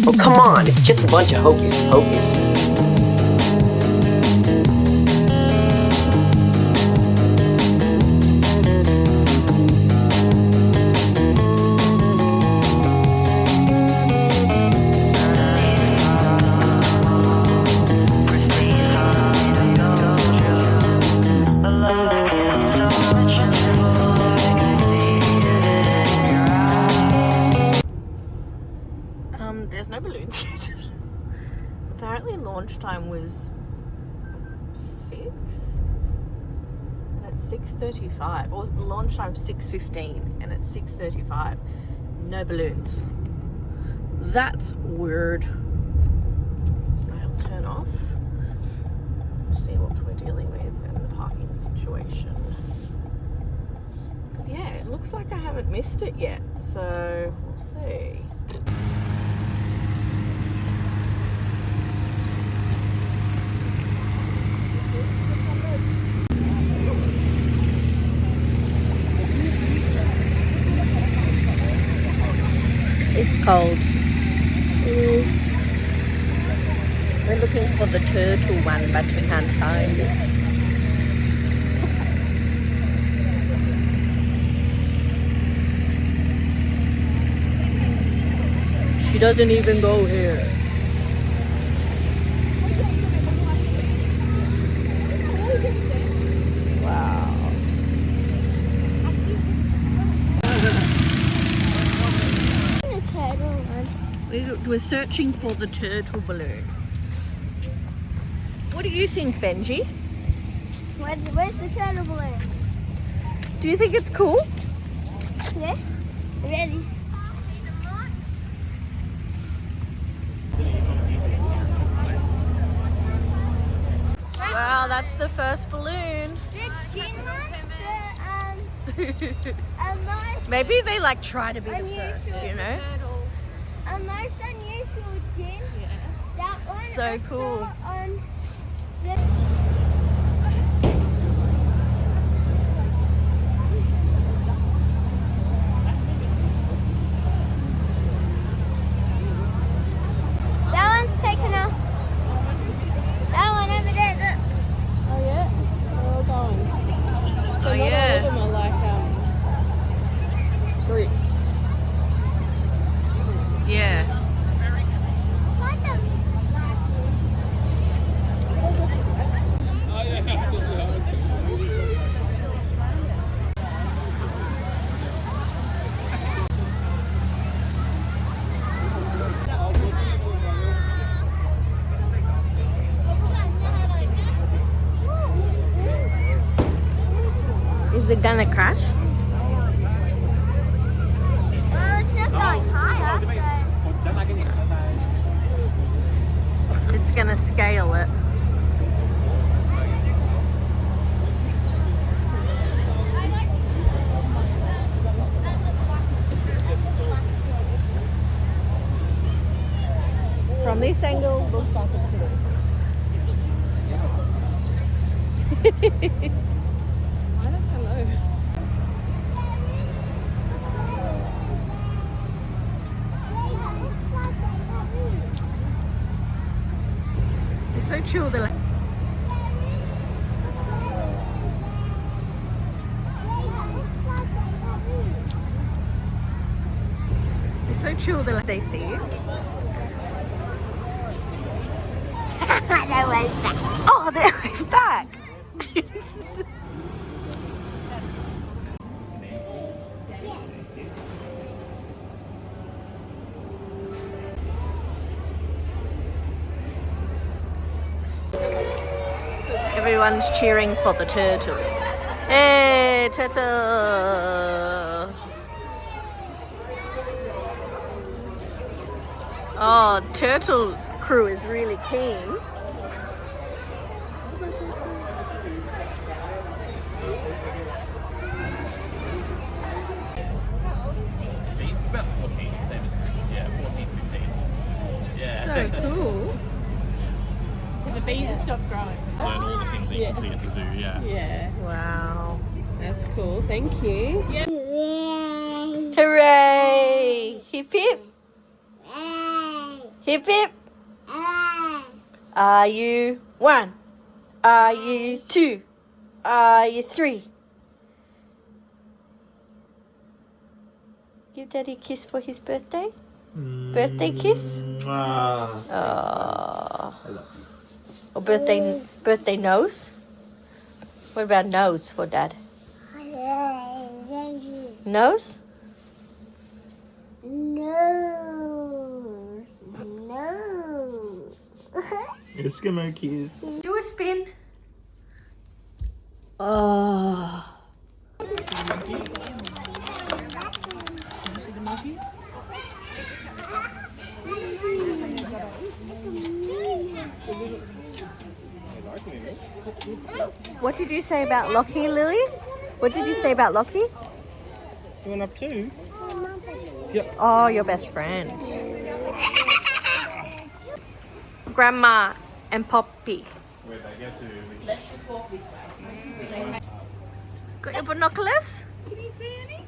Oh, come on, it's just a bunch of hocus pocus. There's no balloons yet. Apparently launch time was 6 and it's 6:35, or the launch time 6:15 and it's 6:35. No balloons. That's weird. I'll turn off. See what we're dealing with and the parking situation. Yeah, it looks like I haven't missed it yet, so we'll see. It's cold. It is. We're looking for the turtle one, but we can't find it. She doesn't even go here. Wow. We're searching for the turtle balloon. What do you think, Benji? Where's the turtle balloon? Do you think it's cool? Yeah. Ready? Wow, that's the first balloon. Maybe they like try to be the first, you know? A most unusual gin. Yeah. That one So cool. On the that one's taken off. That one over there, look. Oh yeah? They're all going. So Oh, not yeah. all of them are like groups. Yeah. Is it gonna crash? Well, it's not going higher, so. It's gonna scale it. From this angle, looks like it's good. Why that's so low? It's so chill. They're like, it's so chill. They're like, they see you. That was back. Oh, they're back. Everyone's cheering for the turtle. Hey, turtle! Oh, turtle crew is really keen. It's about 14, same as Bruce, yeah, 14, 15. Yeah. So cool. So the bees have stopped growing. Learn all the things that you can see at the zoo, yeah. Yeah. Wow. That's cool. Thank you. Yeah. Hooray! Hip hip. Hip hip. Are you 1? Are you 2? Are you 3? Give Daddy a kiss for his birthday. Birthday kiss. Oh. Or birthday nose. What about nose for Dad? Nose? No. Eskimo kiss. Do a spin. Oh. What did you say about Lockie, Lily? What did you say about Lockie? You went up too? Oh, your best friend. Grandma and Poppy. Where'd they get to? Got your binoculars? Can you see any?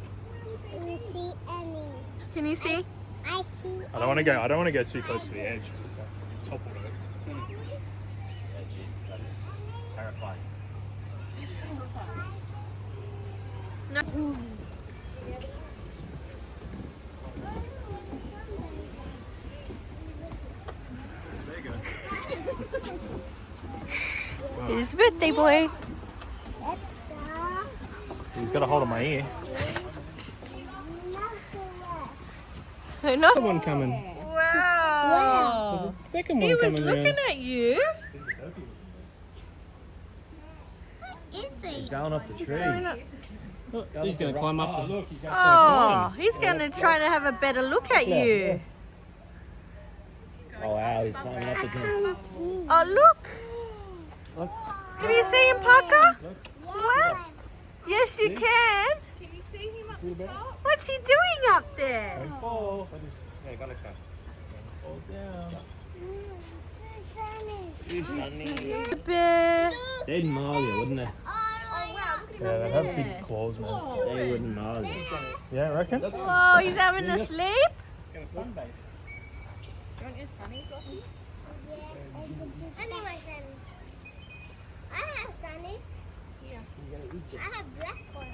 Can you see? I see. I don't want to go too close to the edge. It's like toppled it. Yeah, Jesus, that's terrifying. No. His birthday boy. He's got a hold of my ear. Another One coming. Wow. There's a second one He was coming looking around. at you. He's going up the tree. He's going to climb up. Look, he's going Oh, he's going to try to have a better look at you. Oh wow, he's climbing up the tree. Oh, look. Can you see him, Parker? What? Yes, you can. Can you see him up the top? What's he doing up there? Don't fall. Yeah, you gotta cut. Don't fall down. Bear. They'd maul you, wouldn't they? Yeah, they have big claws, man. They wouldn't maul you. Yeah, I reckon. Whoa, he's having a sleep. Anyway, I have sunnies. I have black ones.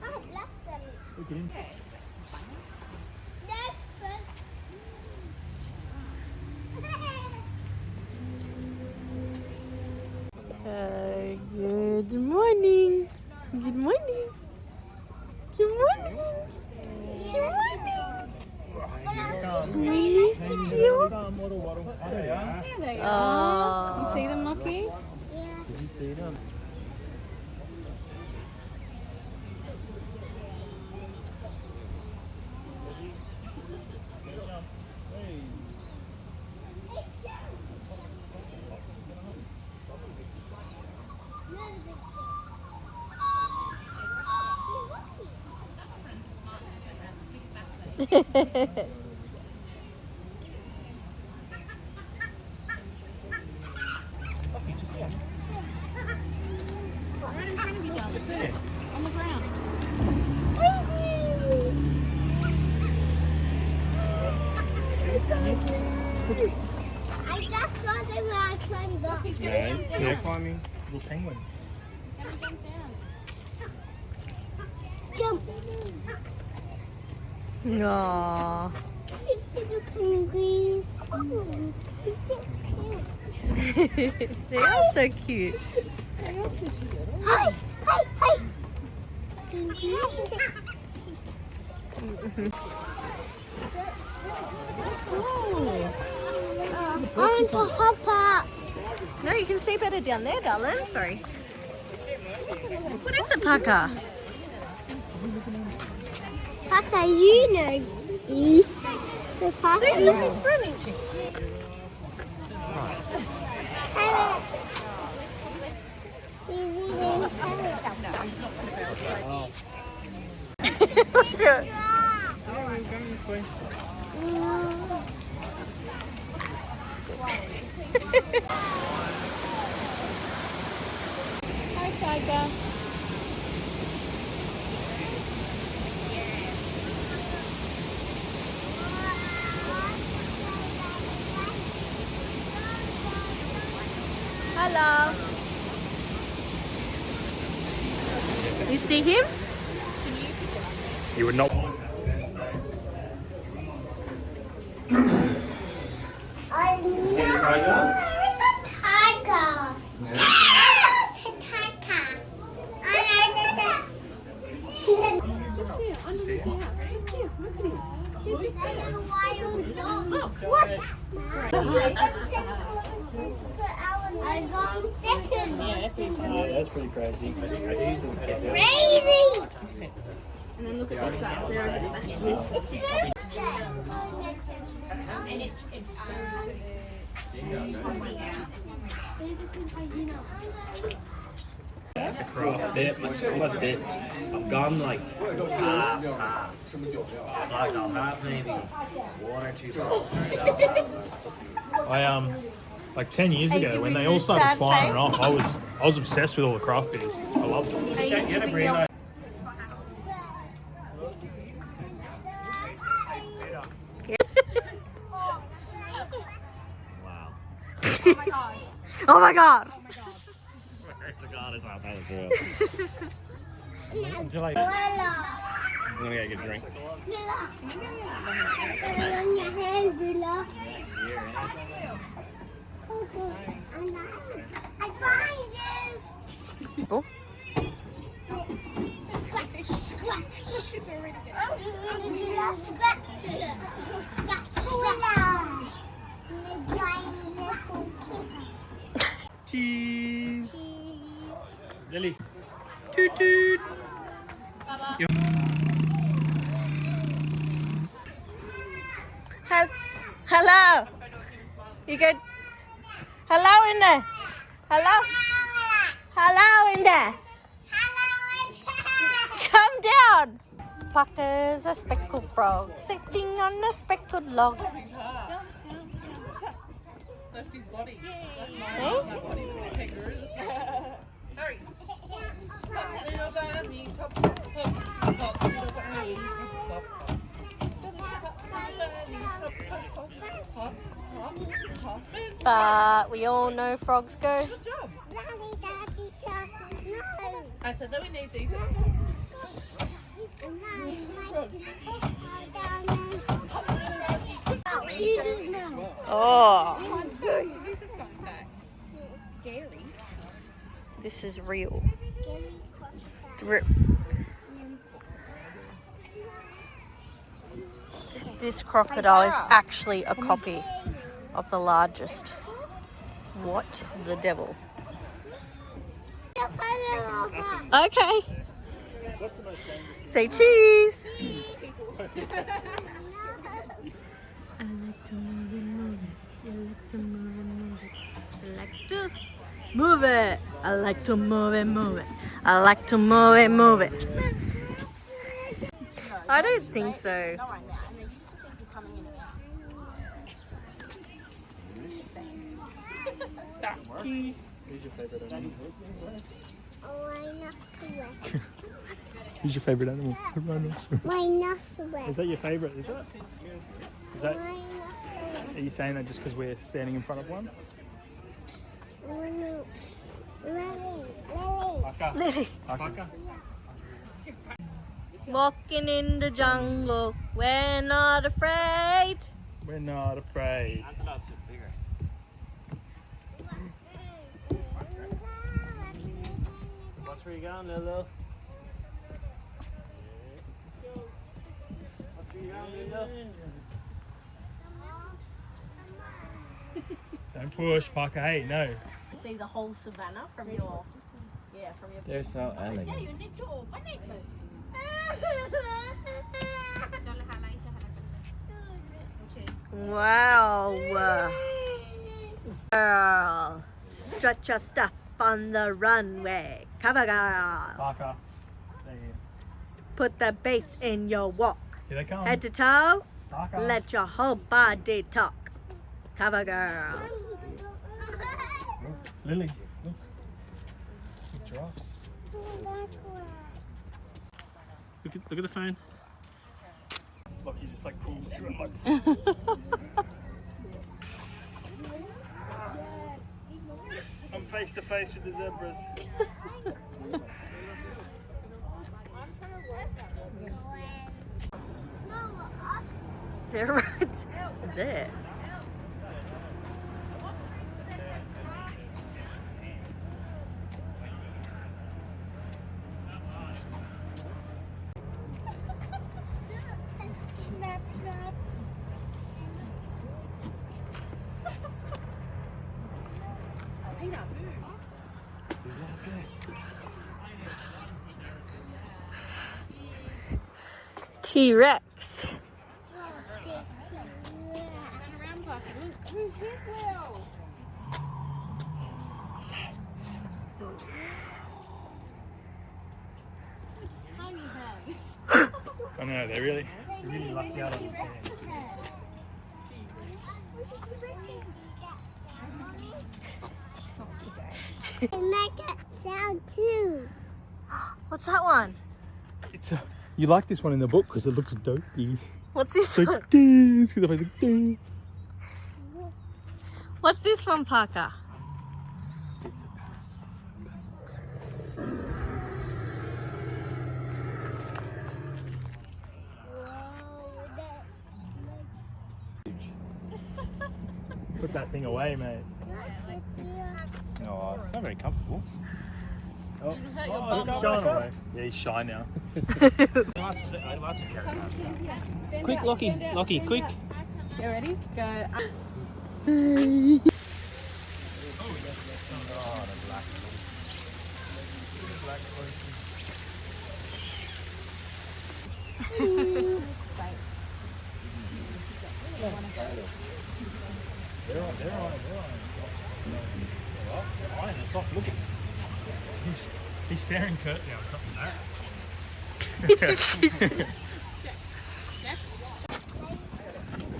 I have black sunnies. Next first. Good morning. Good morning. Good morning. Good morning. Miss you. There they are. Oh. You see them, Lockie? Yeah. Right in front of you, darling. Just there. On the ground. I just saw them when I climbed up. No, they're climbing little penguins. Gonna jump down. Jump. Aww. Little penguins. They are so cute. Hi, hi, hi. I want to hop up. No, you can see better down there, darling. Sorry. What is it, Parker? Papa, you know this. The Papa See, look, he's running. carrots. He's eating carrots. Sure. Hi, Tiger. Hello. You see him? You would not. Just here, under the house. Just here, look at him. Here, just there. I got second. That's pretty crazy. Crazy! And then look at this side. They're over the And it's Craft bit, my bit. I've gone like half. Like I'll have maybe 1 or 2 bottles. I like 10 years ago when they all started firing off, I was obsessed with all the craft beers. I loved them. Wow. Oh my god. God, it's not that real. I'm Voila. gonna get a good drink. Villa. Put it on your hand, Villa. I find you. Oh. Scratch, scratch. Villa, scratch. Scratch, scratch. Little Cheese. cheese. Lily. Toot toot. Hello. You good? Hello in there. Hello. Hello in there. Come down. Plucker's a speckled frog sitting on a speckled log. Hey? But we all know frogs go. I said that we need these. Oh. This is real. This crocodile is actually a copy of the largest. What the devil? Okay. Say cheese. I like to move it, move it. I like to move it, move it. I like to move it. I like to move it, move it. I like to move it, move it. I don't think so. Who's your favourite animal? Who's your favourite animal? Is that your favourite? Is that? Is that? Are you saying that just because we're standing in front of one? Lily. Walking in the jungle, we're not afraid. We're not afraid. Watch where you're going, Lulu. Watch where you're going, Lulu. Don't push, Parker. Hey, no. See the whole savannah from your, from your. They're so elegant. Wow. Girl, stretch your stuff on the runway. Cover girl. Parker. Stay here. Put the bass in your walk. Here they come. Head to toe, Parker. let your whole body talk. Cover girl. Lily, look. Giraffes. Look at the phone. Look, you just like pulled through it like. I'm facing to face with the zebras. They're right there. T-Rex. Who's this little? It's tiny hands. I know, they really lucked out on this hand. They make that sound too. What's that one? It's a. You like this one in the book because it looks dopey. What's this So one? it's the face like, What's this one, Parker? Put that thing away, mate. Oh, it's not very comfortable. Oh, it's going away. Yeah, he's shy now. Quick, Lockie, quick. You ready? Go. They're on it. Well, they're on it. It's not looking. He's staring Kurt now or something like that.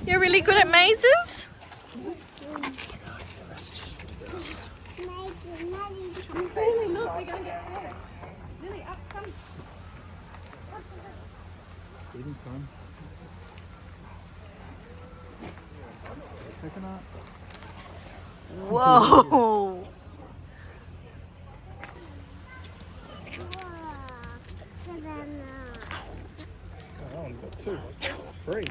You're really good at mazes? Lily, look, we're going to get there. Lily, up, come. Feeding time. Coconut. Whoa! Oh, that one's got two. Three.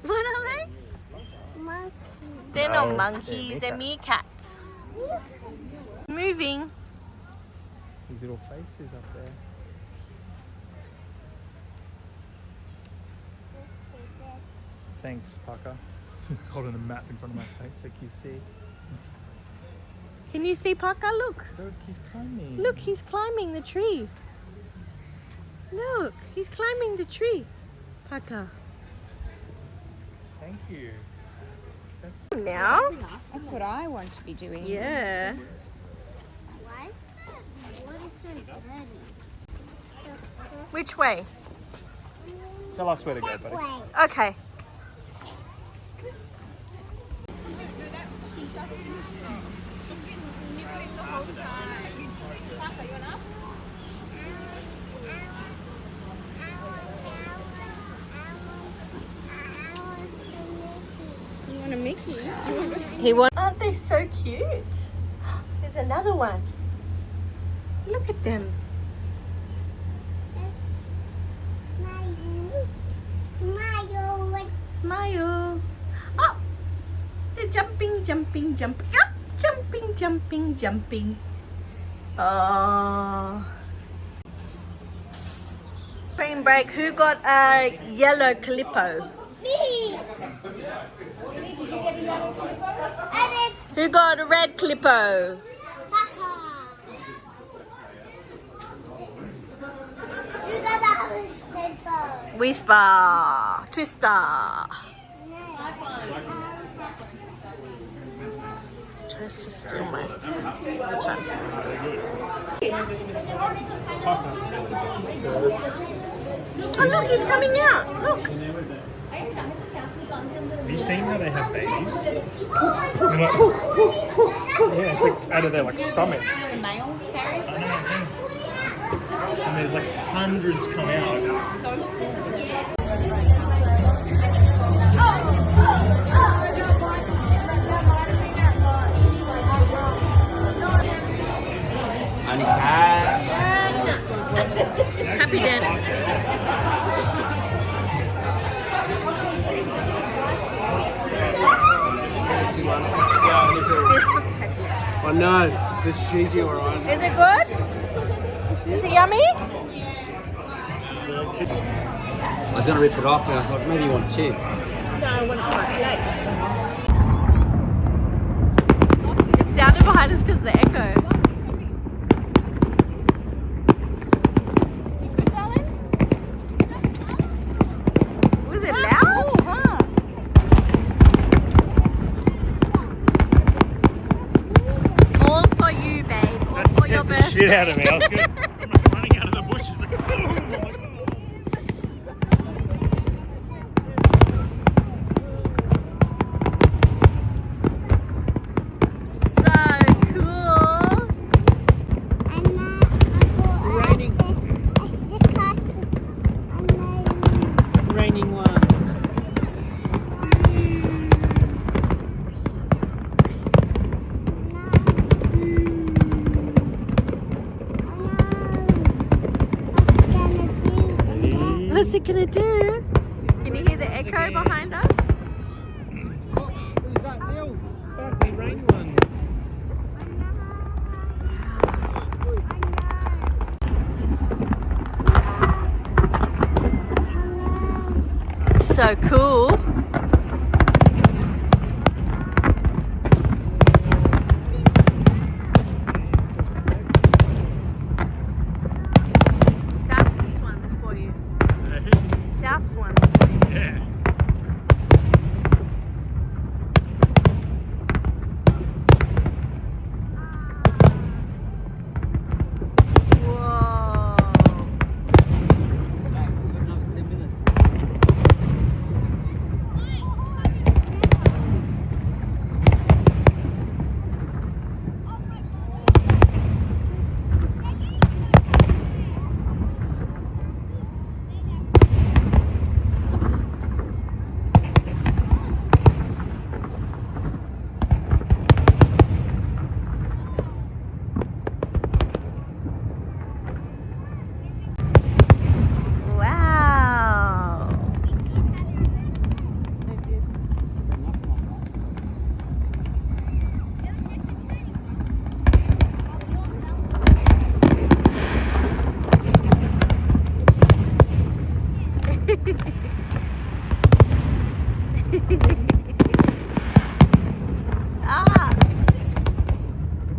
What are they? They're not monkeys, they're meerkats. Moving. His little faces up there. Thanks, Parker. Holding a map in front of my face so you can see. Can you see Parker? Look. Look, he's climbing. Look, he's climbing the tree. Look, he's climbing the tree. Parker. Thank you. That's Now? That's what I want to be doing. Yeah. Why is that water so dirty? Which way? Tell us where to go, buddy. Okay. You want a Mickey? Aren't they so cute? There's another one. Look at them. Smile. Oh, they're jumping, jumping, jumping. Up, jumping, jumping, jumping. Oh. Spring break. Who got a yellow Calippo? Me! Who got a red Calippo? You got a slipper. Whisper. Twister. Tries to steal my time. Oh look, he's coming out. Look. He you seen how they have babies? They're like, yeah, it's like out of their like stomach. The male carries I know, yeah. And there's like hundreds come out. so cool. Happy dance. This looks hectic. I know. This is cheesy, alright. Is it good? Is it yummy? I was going to rip it off, and I thought maybe you want two. No, I want to plate. It sounded behind us because of the echo. Good, darling? Was it loud? All for you, babe. All for your birthday. Shit out of me. I was good. I'm like running out of the bushes like boom. I'm like, oh. So cool. Raining ones. What's it gonna do? Can you hear the echo behind us? Who's that, Neil? Sparkly rain one. So cool. South's one's for you. South's one's for you. Yeah. Whoa. Another 10 minutes. Wow. Ah.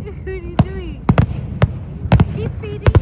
What are you doing? Keep feeding.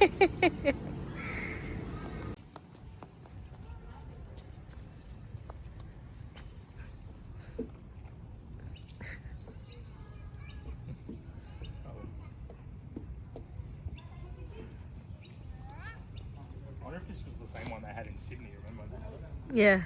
I wonder if this was the same one they had in Sydney. Remember when they had it? Yeah.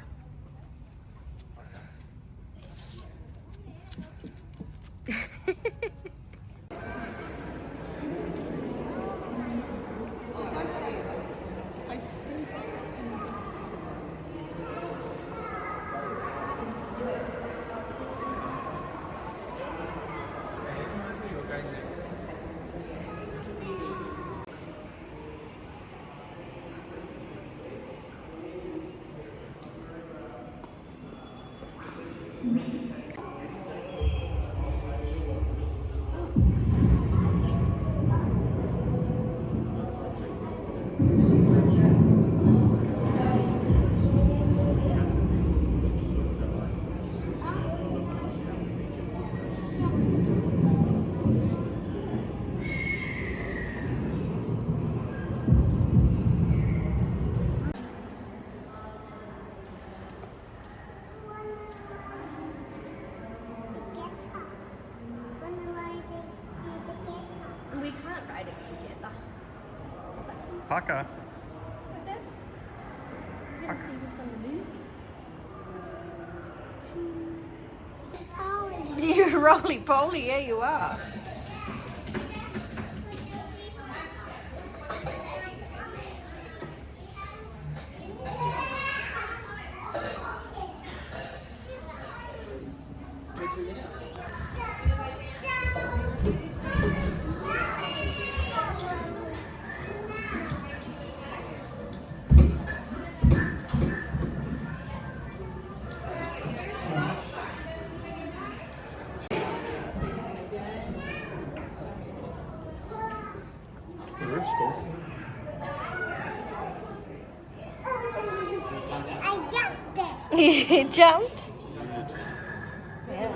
We can't ride it together. Parker. But then, we haven't seen this on the movie. You're roly-poly, yeah you are. The roof's cool. I jumped it. You jumped? Yeah.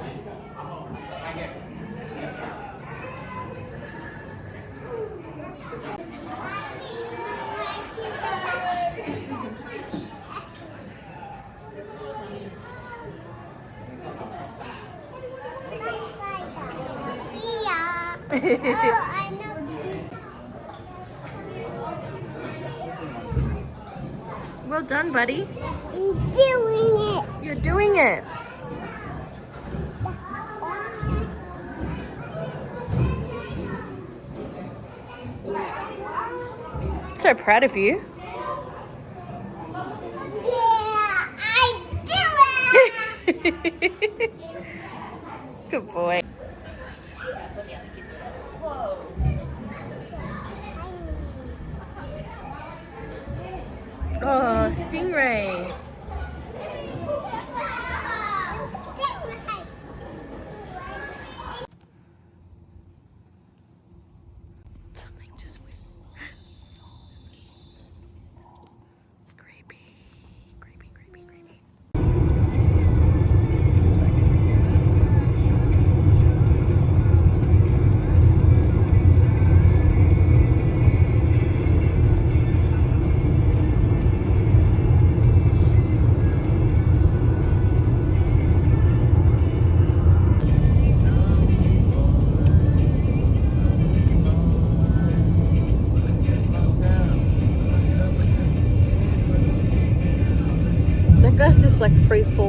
Oh, I know. Well done, buddy. I'm doing it. You're doing it. So proud of you. Yeah, I do it. Good boy. Oh, stingray. Something just went. Creepy. Creepy, creepy, creepy. That guy's just like free fall.